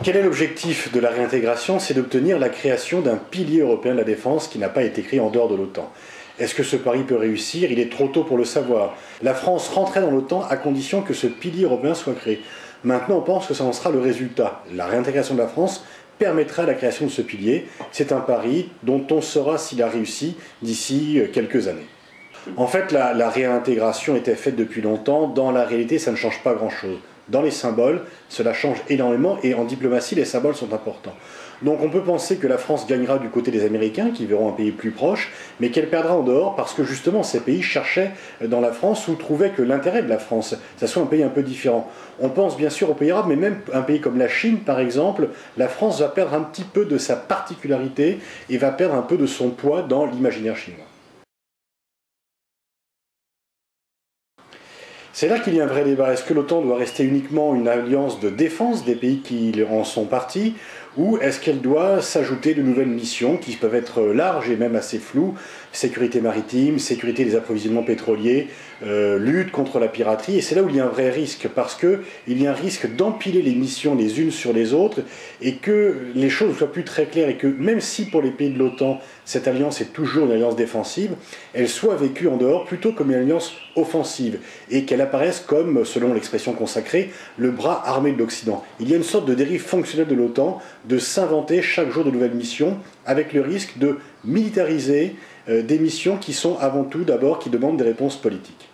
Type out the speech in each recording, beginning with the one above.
Quel est l'objectif de la réintégration? C'est d'obtenir la création d'un pilier européen de la défense qui n'a pas été créé en dehors de l'OTAN. Est-ce que ce pari peut réussir? Il est trop tôt pour le savoir. La France rentrait dans l'OTAN à condition que ce pilier européen soit créé. Maintenant, on pense que ça en sera le résultat. La réintégration de la France permettra la création de ce pilier. C'est un pari dont on saura s'il a réussi d'ici quelques années. En fait, la réintégration était faite depuis longtemps. Dans la réalité, ça ne change pas grand-chose. Dans les symboles, cela change énormément et en diplomatie, les symboles sont importants. Donc on peut penser que la France gagnera du côté des Américains, qui verront un pays plus proche, mais qu'elle perdra en dehors parce que justement ces pays cherchaient dans la France ou trouvaient que l'intérêt de la France, ça soit un pays un peu différent. On pense bien sûr aux pays arabes, mais même un pays comme la Chine par exemple, la France va perdre un petit peu de sa particularité et va perdre un peu de son poids dans l'imaginaire chinois. C'est là qu'il y a un vrai débat. Est-ce que l'OTAN doit rester uniquement une alliance de défense des pays qui en sont partis, ou est-ce qu'elle doit s'ajouter de nouvelles missions qui peuvent être larges et même assez floues, sécurité maritime, sécurité des approvisionnements pétroliers, lutte contre la piraterie, et c'est là où il y a un vrai risque, parce qu'il y a un risque d'empiler les missions les unes sur les autres, et que les choses ne soient plus très claires, et que même si pour les pays de l'OTAN, cette alliance est toujours une alliance défensive, elle soit vécue en dehors plutôt comme une alliance offensive, et qu'elle apparaisse comme, selon l'expression consacrée, le bras armé de l'Occident. Il y a une sorte de dérive fonctionnelle de l'OTAN, de s'inventer chaque jour de nouvelles missions, avec le risque de militariser des missions qui sont avant tout d'abord qui demandent des réponses politiques.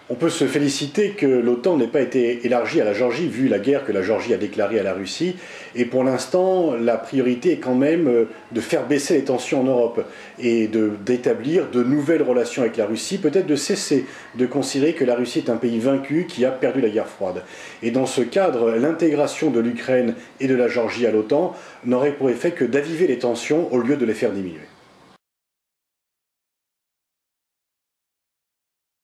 On peut se féliciter que l'OTAN n'ait pas été élargie à la Géorgie, vu la guerre que la Géorgie a déclarée à la Russie. Et pour l'instant, la priorité est quand même de faire baisser les tensions en Europe et d'établir de nouvelles relations avec la Russie, peut-être de cesser de considérer que la Russie est un pays vaincu qui a perdu la guerre froide. Et dans ce cadre, l'intégration de l'Ukraine et de la Géorgie à l'OTAN n'aurait pour effet que d'aviver les tensions au lieu de les faire diminuer.